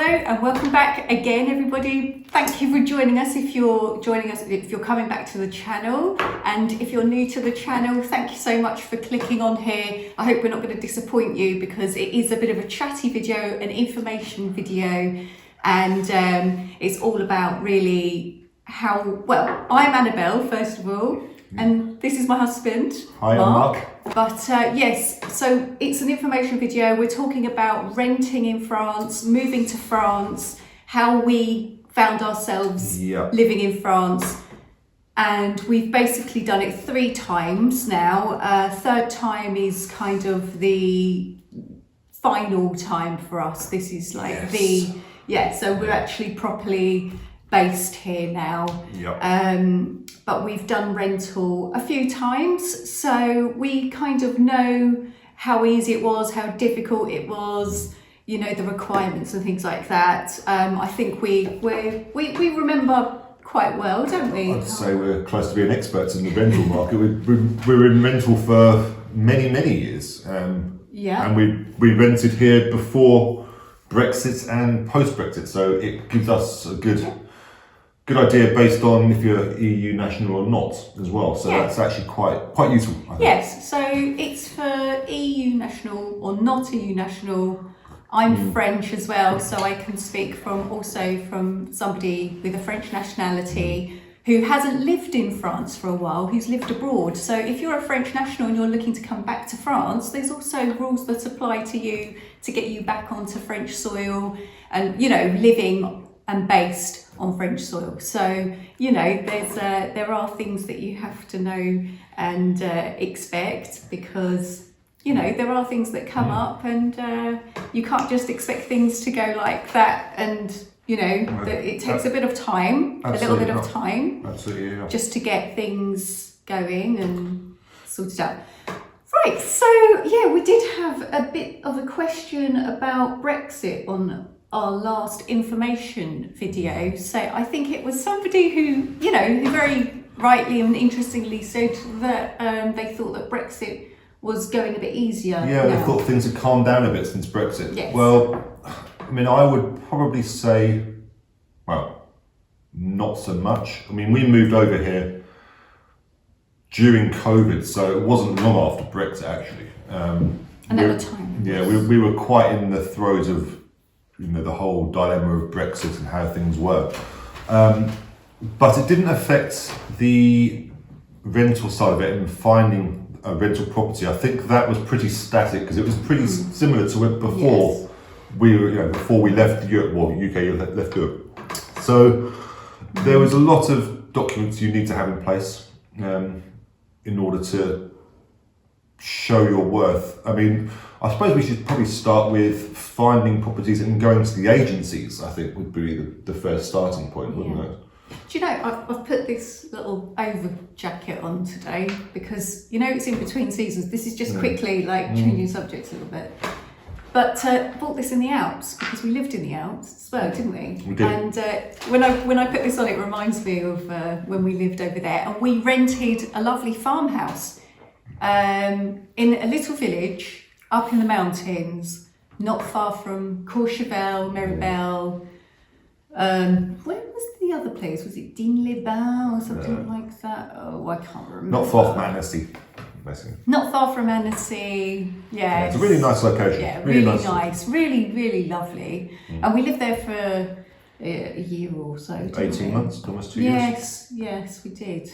and welcome back again, everybody. Thank you for joining us. If you're coming back to the channel, and if you're new to the channel, thank you so much for clicking on here. I hope we're not going to disappoint you, because it is a bit of a chatty video, an information video, and it's all about really I'm Annabelle, first of all, and this is my husband. Hi, Mark. I'm Mark. But yes, so it's an information video. We're talking about renting in France, moving to France, how we found ourselves living in France. And we've basically done it 3 times now. Third time is kind of the final time for us. This is like so we're actually properly based here now. But we've done rental a few times, so we kind of know how easy it was, how difficult it was, you know, the requirements and things like that. I think we remember quite well, don't we? I'd say we're close to being experts in the rental market. We were in rental for many years, and we rented here before Brexit and post-Brexit, so it gives us a good idea based on if you're EU national or not as well. So that's actually quite useful, I think. Yes, so it's for EU national or not EU national. I'm French as well, so I can speak from somebody with a French nationality who hasn't lived in France for a while, who's lived abroad. So if you're a French national and you're looking to come back to France, there's also rules that apply to you to get you back onto French soil and, you know, living and based on French soil. So, you know, there are things that you have to know and expect, because, you know, there are things that come up, and you can't just expect things to go like that. And, you know, it takes a bit of time, just to get things going and sorted out. Right, so yeah, we did have a bit of a question about Brexit on our last information video. So I think it was somebody who very rightly and interestingly said that they thought that Brexit was going a bit easier. Yeah, they thought things had calmed down a bit since Brexit. Yes. Well, I mean, I would probably say, not so much. I mean, we moved over here during COVID, so it wasn't long after Brexit, actually. And at the time. Yeah, we were quite in the throes of, you know, the whole dilemma of Brexit and how things were. But it didn't affect the rental side of it and finding a rental property. I think that was pretty static, because it was pretty similar to it before before we left Europe, UK left Europe. So there was a lot of documents you need to have in place in order to show your worth. I mean, I suppose we should probably start with finding properties and going to the agencies. I think would be the first starting point, wouldn't it? Do you know, I've put this little over jacket on today because, you know, it's in between seasons. This is just quickly changing subjects a little bit. But bought this in the Alps because we lived in the Alps as well, didn't we? We did. And when I put this on, it reminds me of when we lived over there, and we rented a lovely farmhouse in a little village up in the mountains, not far from Courchevel, Meribel. Where was the other place? Was it Digne-les-Bains or something like that? Oh, I can't remember. Not far from Annecy, basically. Not far from Annecy, yeah. It's a really nice location. Yeah, really nice. Really lovely. And we lived there for a year or so. 18 months, almost 2 years. Yes, we did.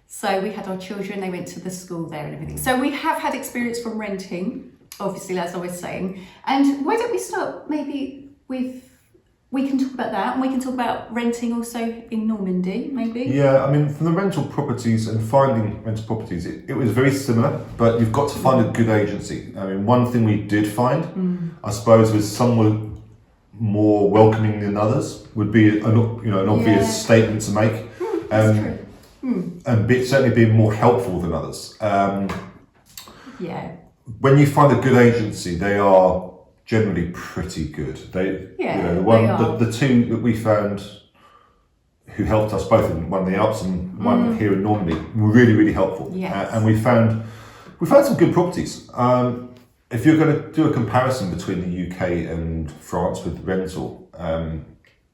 So we had our children, they went to the school there and everything. So we have had experience from renting, obviously, as I was saying. And why don't we start maybe with, we can talk about that, and we can talk about renting also in Normandy, maybe. Yeah, I mean, from the rental properties and finding rental properties, it was very similar, but you've got to find a good agency. I mean, one thing we did find, I suppose, was some were more welcoming than others, would be an obvious statement to make. That's true. And certainly being more helpful than others. Yeah. When you find a good agency, they are generally pretty good. The two that we found who helped us both in one in the Alps and one here in Normandy were really helpful. Yes. And we found some good properties. if you're going to do a comparison between the UK and France with rental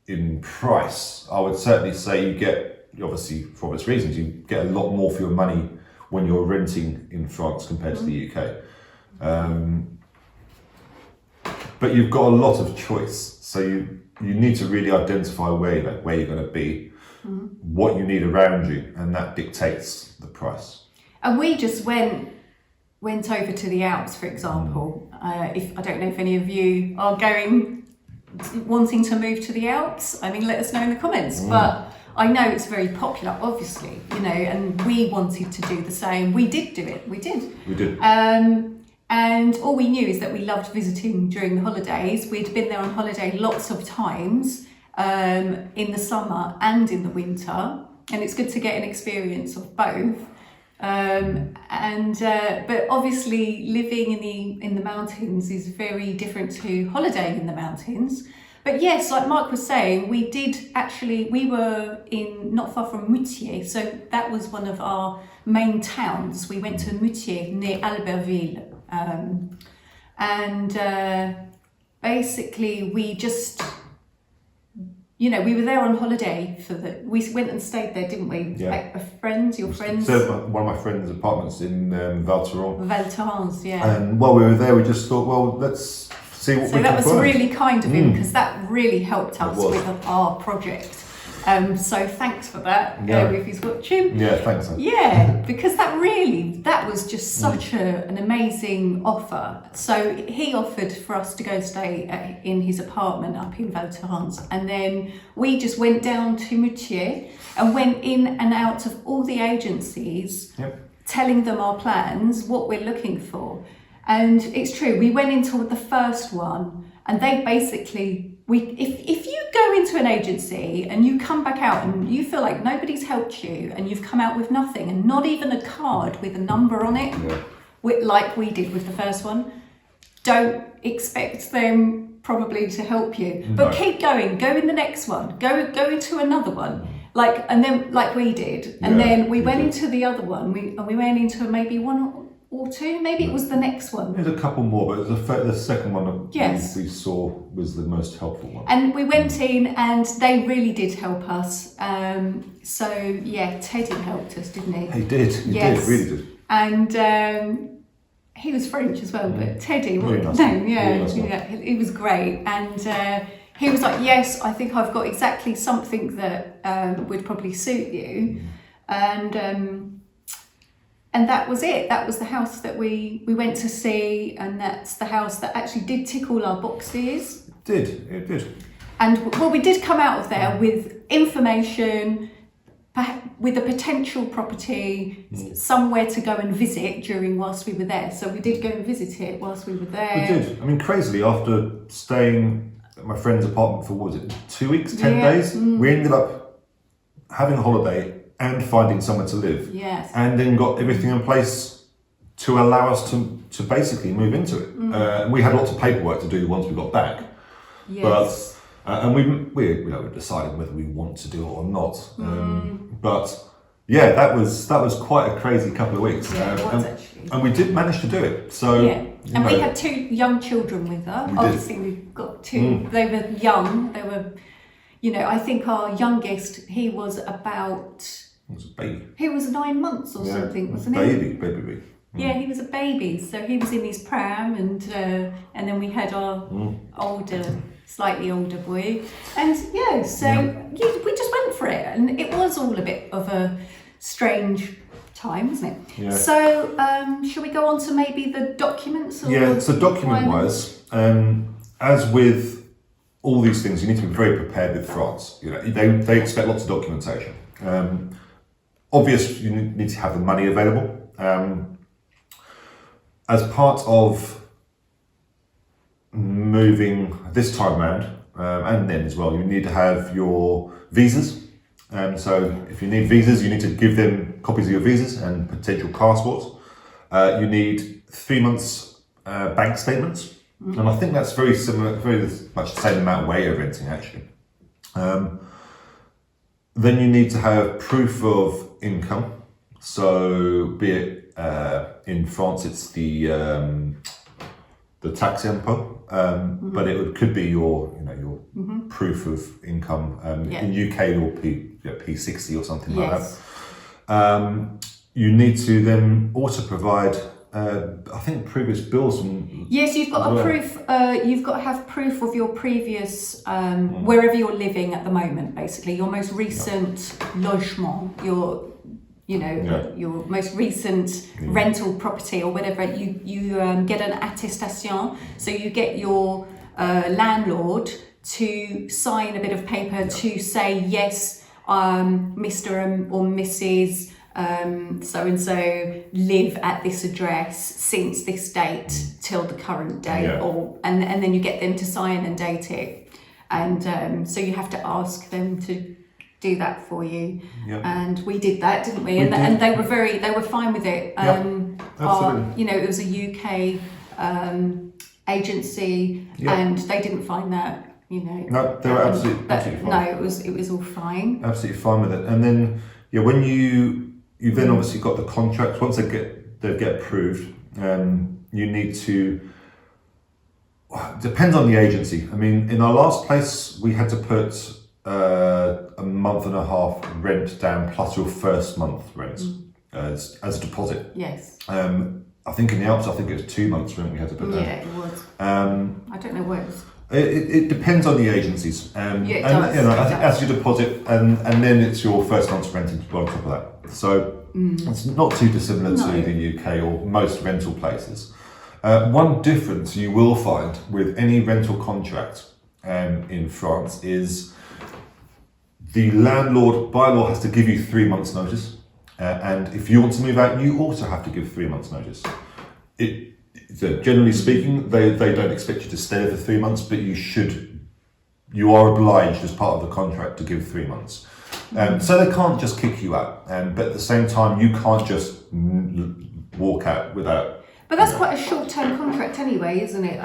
in price, I would certainly say you get, obviously for obvious reasons, you get a lot more for your money when you're renting in France compared to the UK. But you've got a lot of choice, so you need to really identify where you're going to be, what you need around you, and that dictates the price. And we just went over to the Alps, for example. If I don't know if any of you are wanting to move to the Alps, I mean, let us know in the comments. But I know it's very popular, obviously, and we wanted to do the same. We did do it. We did. And all we knew is that we loved visiting during the holidays. We'd been there on holiday lots of times in the summer and in the winter, and it's good to get an experience of both. But obviously living in the mountains is very different to holidaying in the mountains. But yes, like Mark was saying, we were not far from Moutier, so that was one of our main towns. We went to Moutier near Albertville. Basically we just, we were there on holiday we went and stayed there, didn't we? Yeah. Like your friends? So one of my friends' apartments in Val Thorens. Val Thorens, yeah. And while we were there, we just thought, well, let's see what we can find. So that was really kind of him, because that really helped us with our project. So thanks for that, if he's watching. Yeah, thanks. Yeah, because that was just such an amazing offer. So he offered for us to go stay in his apartment up in Val Thorens, and then we just went down to Moutier and went in and out of all the agencies, telling them our plans, what we're looking for. And it's true, we went into the first one, and they basically, if you go into an agency and you come back out and you feel like nobody's helped you and you've come out with nothing and not even a card with a number on it, like we did with the first one, don't expect them probably to help you. But keep going, go in the next one, go into another one, like we did. And then we went into the other one, we went into maybe one or two, maybe it was the next one. There's a couple more, but the second one that we saw was the most helpful one. And we went in and they really did help us. Teddy helped us, didn't he? He did, really did. And he was French as well, but Teddy, really nice. He was great. And he was like, yes, I think I've got exactly something that would probably suit you. And that was it. That was the house that we went to see, and that's the house that actually did tick all our boxes. It did. And we did come out of there with information, with a potential property, somewhere to go and visit whilst we were there. So we did go and visit it whilst we were there. We did. I mean, crazily, after staying at my friend's apartment for 2 weeks, 10 days, we ended up having a holiday and finding somewhere to live. Yes. And then got everything in place to allow us to basically move into it. And we had lots of paperwork to do once we got back. Yes. And we decided whether we want to do it or not. But yeah, that was quite a crazy couple of weeks. Yeah, it was actually. And we did manage to do it. So and we had 2 young children with us. Obviously, we've got 2. They were young. They were, I think our youngest, he was about. He was a baby. He was 9 months or something, wasn't he? Baby. Yeah, he was a baby. So he was in his pram, and then we had our slightly older boy, and we just went for it, and it was all a bit of a strange time, wasn't it? Yeah. So shall we go on to maybe the documents? So document-wise, as with all these things, you need to be very prepared with France. They expect lots of documentation. Obvious, you need to have the money available. As part of moving this time around, and then as well, you need to have your visas. So if you need visas, you need to give them copies of your visas and potential passports. You need 3 months bank statements. And I think that's very similar, very much the same amount where you're renting actually. Then you need to have proof of income. So be it in France, it's the the tax info, but it could be your proof of income. In UK, your P60 or something like that. You need to then also provide, I think, previous bills. Yes, you've got a proof. You've got to have proof of your previous wherever you're living at the moment. Basically, your most recent logement, your most recent rental property or whatever. You get an attestation, so you get your landlord to sign a bit of paper to say yes, Mr. or Mrs. So and so live at this address since this date till the current date, and then you get them to sign and date it, and so you have to ask them to do that for you, and we did that, didn't we? And they were fine with it. Absolutely. It was a UK agency, and they didn't find that. No, they were absolutely fine. No, it was all fine. Absolutely fine with it, and then when you then obviously got the contract. Once they get approved, you need to. Depends on the agency. I mean, in our last place, we had to put a month and a half rent down plus your first month rent as a deposit. Yes. I think in the Alps, it was 2 months rent we had to put down. Yeah, it was. I don't know what it was. It depends on the agencies. It does. As your deposit, and then it's your first month's rent on top of that. So it's not too dissimilar to the UK or most rental places. One difference you will find with any rental contract in France is the landlord by law has to give you 3 months notice, and if you want to move out, you also have to give 3 months notice. So generally speaking, they don't expect you to stay there for 3 months, but you are obliged as part of the contract to give 3 months. So they can't just kick you out, but at the same time, you can't just walk out without. But that's quite a short-term contract anyway, isn't it?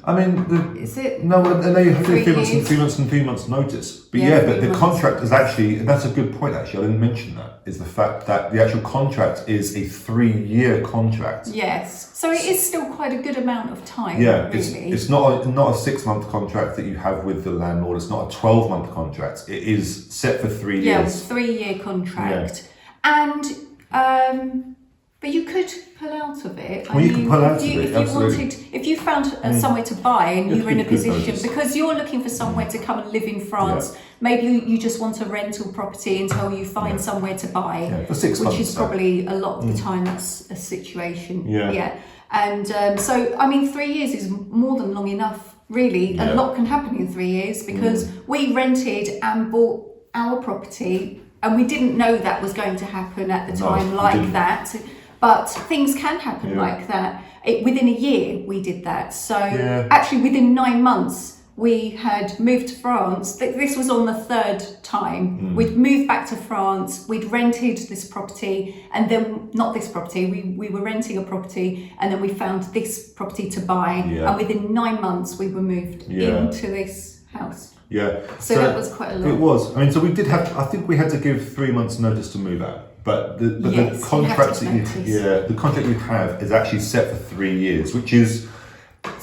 I mean, is it? No, and they have 3 months and 3 months and 3 months notice. But but the contract is actually, and that's a good point actually, I didn't mention that, is the fact that the actual contract is a 3-year contract. Yes, so it is still quite a good amount of time. Yeah, really. It's not a 6-month contract that you have with the landlord, it's not a 12-month contract. It is set for 3 years. Yeah, it's a 3-year contract. Yeah. And but you could pull out of it. Well, you can pull out of it, absolutely. If you found somewhere to buy and you were in a position, because you're looking for somewhere to come and live in France, maybe you just want a rental property until you find somewhere to buy, for 6 months, which is probably a lot of the time that's a situation. Yeah. And so, I mean, 3 years is more than long enough, really. A lot can happen in 3 years because we rented and bought our property and we didn't know that was going to happen at the time that. But things can happen like that. Within a year, we did that. So actually, within 9 months, we had moved to France. This was on the 3rd time. We'd moved back to France. We'd rented this property, and then not this property. We were renting a property, and then we found this property to buy. And within 9 months, we were moved into this house. Yeah. So that was quite a lot. It was. I mean, so we did have. I think we had to give 3 months' notice to move out. But the contract the contract you have is actually set for 3 years, which is,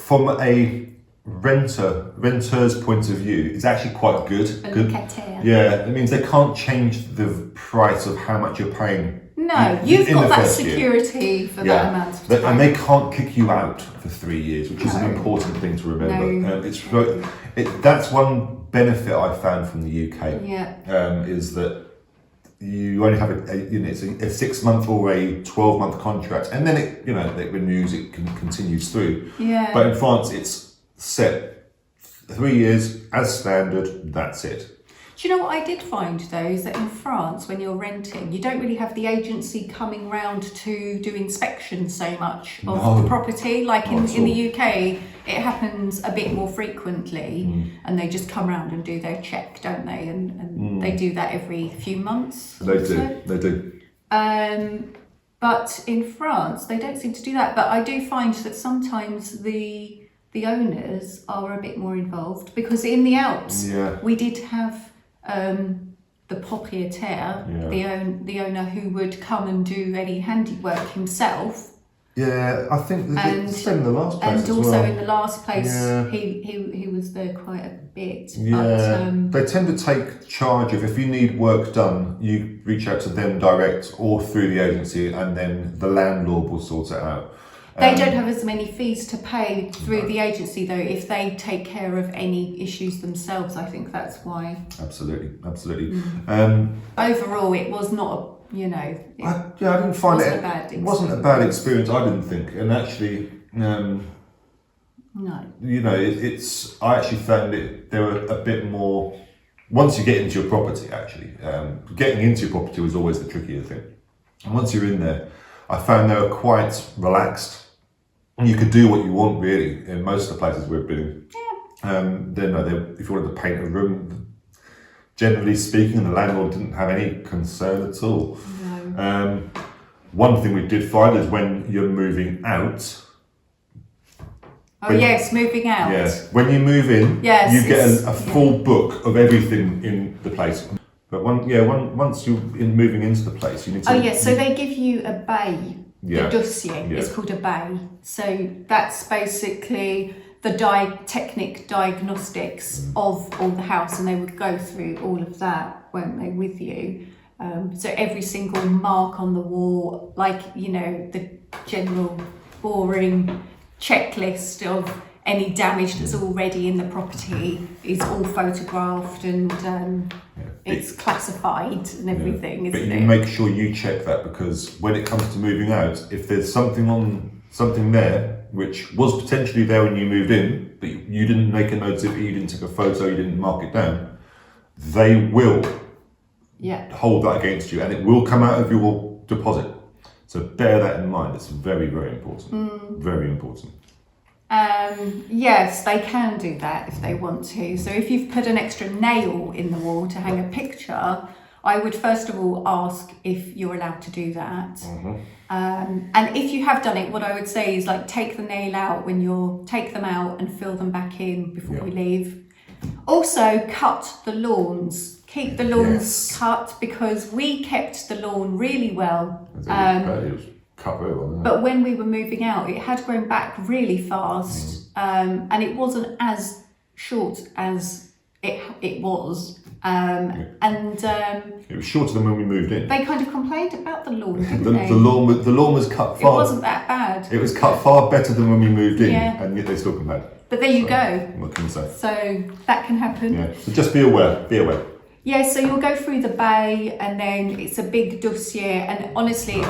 from a renter's point of view, is actually quite good. Yeah, it means they can't change the price of how much you're paying. No, you've got that security for that amount of time. And they can't kick you out for 3 years, which is an important thing to remember. That's one benefit I found from the UK. Is that you only have it's a 6 month or a 12-month contract, and then it renews, it continues through. But in France, it's set 3 years as standard. That's it. Do you know what I did find though, is that in France, when you're renting, you don't really have the agency coming round to do inspections so much of the property. Like in the UK, it happens a bit more frequently, and they just come round and do their check, don't they? And they do that every few months. They do. But in France, they don't seem to do that. But I do find that sometimes the owners are a bit more involved, because in the Alps, we did have the propriétaire, the owner who would come and do any handiwork himself, Yeah, I think the same in the last place and as also well. in the last place, Yeah. he was there quite a bit. Yeah, But, they tend to take charge of, if you need work done, you reach out to them direct or through the agency, and then the landlord will sort it out. They don't have as many fees to pay through the agency, though. If they take care of any issues themselves, I think that's why. Absolutely. Overall, it was not, I didn't find it wasn't a bad experience. I didn't think, and actually, no. It's. I actually found it. There were a bit more. Once you get into your property, actually, getting into your property was always the trickier thing. And once you're in there, I found they were quite relaxed. You could do what you want, really, in most of the places we've been. Yeah. If you wanted to paint a room, generally speaking, the landlord didn't have any concern at all. No. One thing we did find is when you're moving out. Moving out. Yes, when you move in, you get a full book of everything in the place. But once you're moving into the place, you need to. So they give you a bay. The dossier is called a bay. So that's basically the technic diagnostics of all the house, and they would go through all of that, won't they, with you? So every single mark on the wall, the general boring checklist of any damage that's already in the property is all photographed and it's classified and everything, isn't it? But you make sure you check that, because when it comes to moving out, if there's something there which was potentially there when you moved in, but you didn't make a note of it, you didn't take a photo, you didn't mark it down, they will hold that against you, and it will come out of your deposit. So bear that in mind. It's very, very important. Very important. Yes, they can do that if they want to. So if you've put an extra nail in the wall to hang a picture, I would first of all ask if you're allowed to do that. Mm-hmm. And if you have done it, what I would say is take the nail out take them out and fill them back in before we leave. Also, cut the lawns. Keep the lawns cut, because we kept the lawn really well. It was cut very well, but when we were moving out, it had grown back really fast, and it wasn't as short as it was. It was shorter than when we moved in. They kind of complained about the lawn, didn't they? The lawn was cut far. It wasn't that bad. It was cut far better than when we moved in, and yet they still complained. But there you go. What can you say? So that can happen. Yeah. So just be aware. Be aware. Yeah, so you'll go through the bay, and then it's a big dossier, and honestly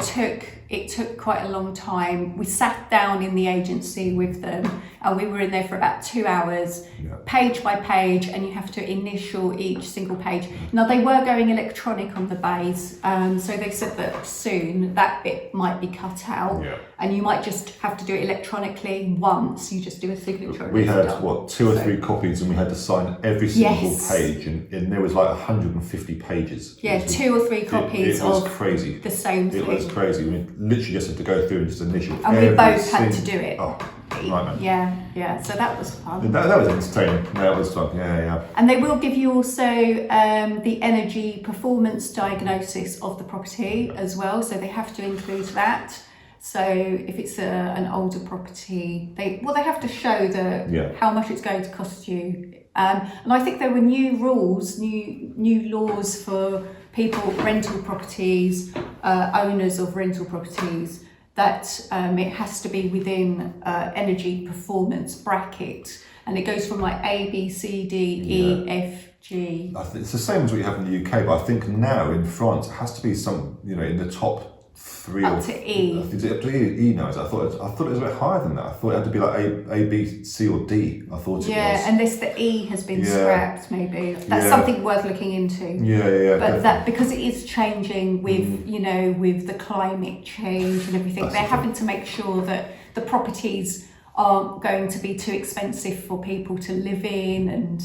it took quite a long time. We sat down in the agency with them, and we were in there for about 2 hours, page by page, and you have to initial each single page. Now, they were going electronic on the bays, so they said that soon that bit might be cut out, and you might just have to do it electronically once. You just do a signature. We had, 2 or 3 copies, and we had to sign every single page, and there was 150 pages. Yeah, 2 or 3 copies it was of crazy. The same thing. It was crazy. We literally just had to go through and just initial. And we both had to do it. Oh, nightmare. Yeah. So that was fun. That was entertaining. That was fun. Yeah. And they will give you also the energy performance diagnosis of the property as well. So they have to include that. So if it's an older property, they have to show how much it's going to cost you. And I think there were new rules, new laws for rental properties, owners of rental properties, that it has to be within energy performance bracket, and it goes from A, B, C, D, E, F, G. I think it's the same as what you have in the UK, but I think now in France it has to be some, in the top 3 up to E. Is it up to E now? I thought it was a bit higher than that. I thought it had to be A, B, C, or D. I thought it was. Yeah, unless the E has been scrapped, maybe. That's something worth looking into. Yeah. But that, because it is changing with, with the climate change and everything, they're having to make sure that the properties aren't going to be too expensive for people to live in, and,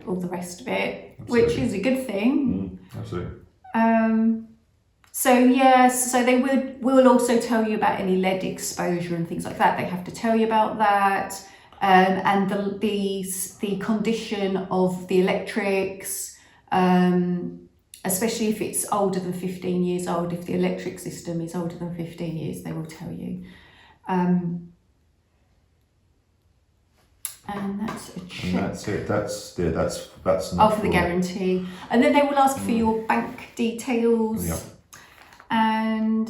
all the rest of it, which is a good thing. Absolutely. So they will also tell you about any lead exposure and things like that. They have to tell you about that, and the condition of the electrics, especially if it's older than 15 years old. If the electric system is older than 15 years, they will tell you. And that's a check. And that's it. That's not for the guarantee. And then they will ask for your bank details. Yeah. And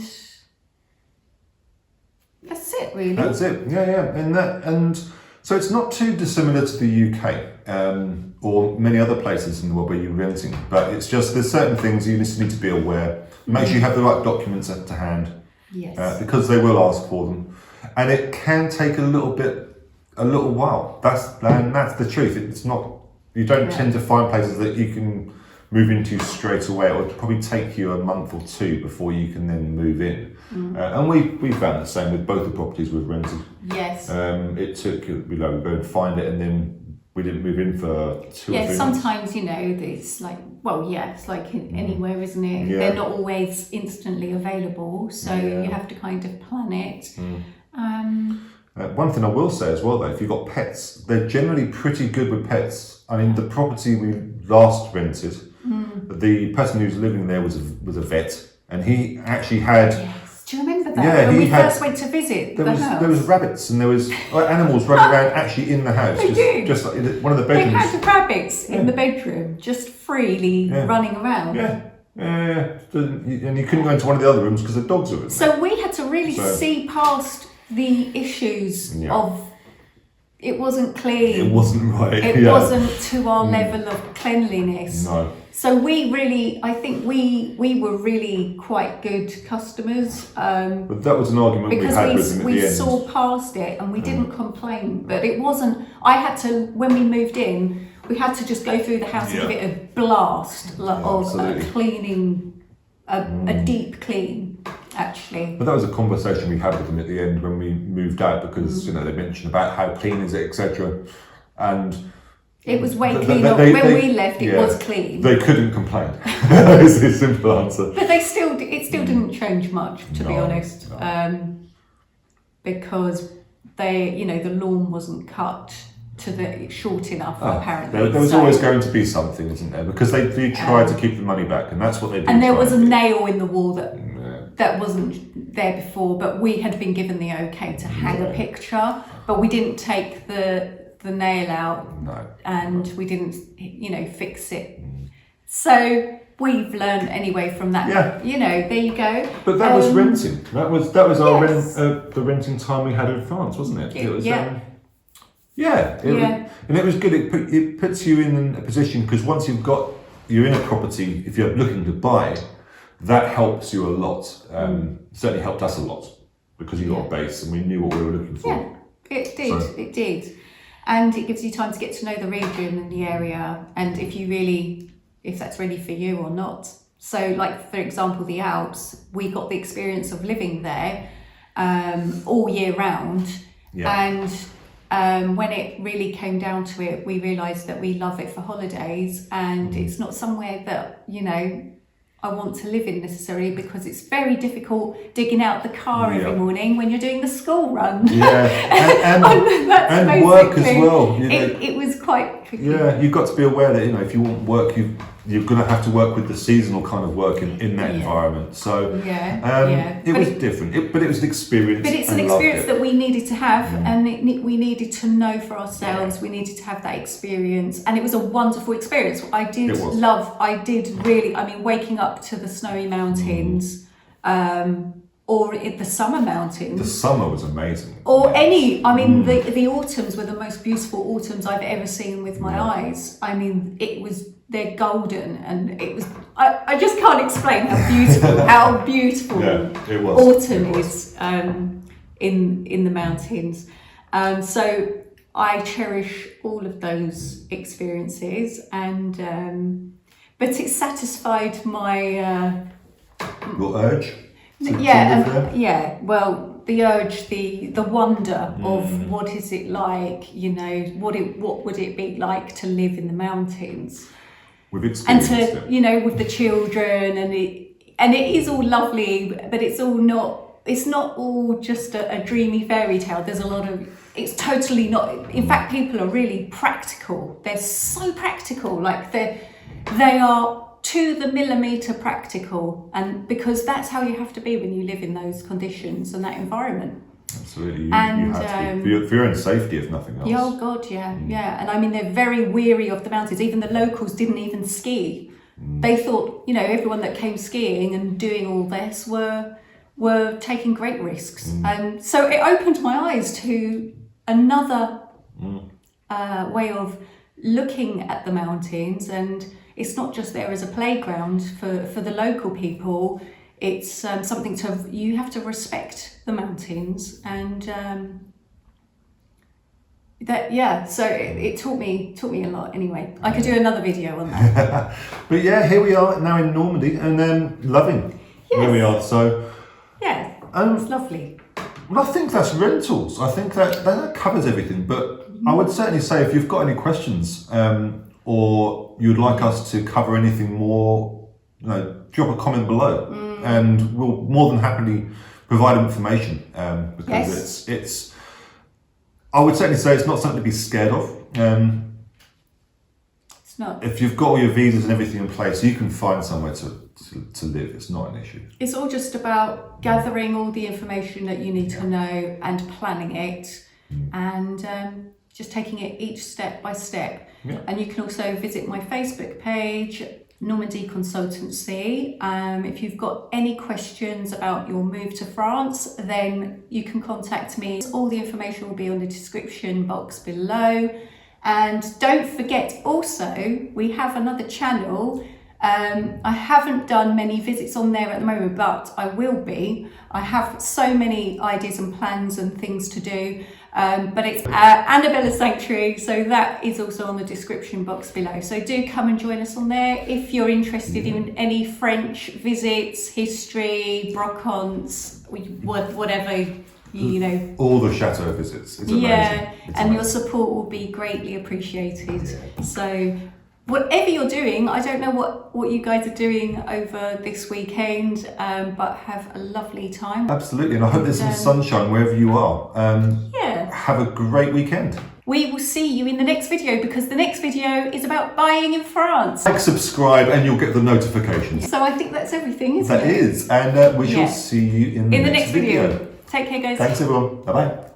that's it, really. That's it. Yeah. And so it's not too dissimilar to the UK or many other places in the world where you're renting, but it's just there's certain things you just need to be aware. Make sure you have the right documents to hand. Yes. Because they will ask for them, and it can take a little while. That's the truth. It's not. You don't tend to find places that you can move into straight away. It would probably take you a month or two before you can then move in. And we found the same with both the properties we've rented. Yes. It took we go and find it, and then we didn't move in for 2 or 3 months. Sometimes it's like it's like anywhere, isn't it? Yeah. They're not always instantly available, so you have to kind of plan it. One thing I will say as well, though, if you've got pets, they're generally pretty good with pets. I mean, the property we last rented, the person who's living there was a vet, and he actually had. Yes. Do you remember that? Yeah, when we first went to visit the house? There was rabbits and there was animals running around actually in the house. Just like in one of the bedrooms. They had rabbits in the bedroom, just freely running around. Yeah. And you couldn't go into one of the other rooms because the dogs were in there. So we had to really see past the issues of it wasn't clean. It wasn't right. It wasn't to our level of cleanliness. No. So I think we were really quite good customers. But that was an argument we had with them at the end. We saw past it and we didn't complain. But it wasn't, when we moved in, we had to just go through the house and give it a blast of cleaning, a deep clean, actually. But that was a conversation we had with them at the end when we moved out, because they mentioned about how clean is it, etc. And it was way cleaner. When we left, it was clean. They couldn't complain. It's a simple answer. But it still didn't change much, to be honest, because the lawn wasn't cut to short enough, apparently. There was always going to be something, isn't there? Because they tried to keep the money back, and that's what they did. And there was a nail in the wall that wasn't there before, but we had been given the okay to hang a picture, but we didn't take the nail out, and we didn't fix it. So we've learned anyway from that. There you go. But that was renting. That was our the renting time we had in France, wasn't it? It was and it was good. It puts you in a position, because once you're in a property, if you're looking to buy, that helps you a lot. Certainly helped us a lot, because you got a base and we knew what we were looking for. It did. And it gives you time to get to know the region and the area, and if that's ready for you or not. So, like, for example, the Alps, we got the experience of living there all year round. And when it really came down to it, we realised that we love it for holidays, and it's not somewhere that, I want to live in necessarily, because it's very difficult digging out the car every morning when you're doing the school run. And work as well. It was quite tricky. You've got to be aware that if you want work, you're going to have to work with the seasonal kind of work in that environment. So it was different, but it was an experience. But it's an experience that we needed to have, and we needed to know for ourselves. We needed to have that experience, and it was a wonderful experience. I did really. I mean, waking up to the snowy mountains, or in the summer mountains. The summer was amazing. Or the autumns were the most beautiful autumns I've ever seen with my eyes. I mean, they're golden, and it was. I just can't explain how beautiful it was. Autumn is in the mountains. So I cherish all of those experiences, and but it satisfied my your urge. Well, the urge, the wonder of what is it like, what would it be like to live in the mountains, with experience, and to with the children, and it is all lovely, but it's not all just a dreamy fairy tale. There's a lot of it's totally not. In fact, people are really practical. They're so practical, like they are to the millimetre practical, and because that's how you have to be when you live in those conditions and that environment. Absolutely, you have to for your own safety, if nothing else. Yeah, oh God, yeah, yeah. And I mean, they're very weary of the mountains. Even the locals didn't even ski. They thought, you know, everyone that came skiing and doing all this were taking great risks. And so it opened my eyes to another way of looking at the mountains, and it's not just there as a playground for the local people. It's something you have to respect the mountains, and so it taught me a lot. Anyway, I could do another video on that. But yeah, here we are now in Normandy, and loving where we are. So yeah, it's lovely. Well, I think that's rentals. I think that covers everything. But I would certainly say, if you've got any questions, or you'd like us to cover anything more, you know, drop a comment below, and we'll more than happily provide information. Because it's I would certainly say it's not something to be scared of. It's not. If you've got all your visas and everything in place, you can find somewhere to live. It's not an issue. It's all just about gathering all the information that you need to know and planning it, and just taking it each step by step. Yeah. And you can also visit my Facebook page, Normandy Consultancy. If you've got any questions about your move to France, then you can contact me. All the information will be on the description box below. And don't forget also, we have another channel. I haven't done many visits on there at the moment, but I will be. I have so many ideas and plans and things to do. But it's Annabelle Sanctuary, so that is also on the description box below. So do come and join us on there if you're interested in any French visits, history, brocantes, whatever, you know. All the chateau visits. It's amazing. Yeah, and your support will be greatly appreciated. Yeah. So whatever you're doing, I don't know what you guys are doing over this weekend, but have a lovely time. Absolutely, and I hope there's some sunshine wherever you are. Have a great weekend. We will see you in the next video, because the next video is about buying in France. Like, subscribe, and you'll get the notifications. So I think that's everything, isn't it? That is, and we shall see you in the next video. Take care, guys. Thanks, everyone. Bye-bye.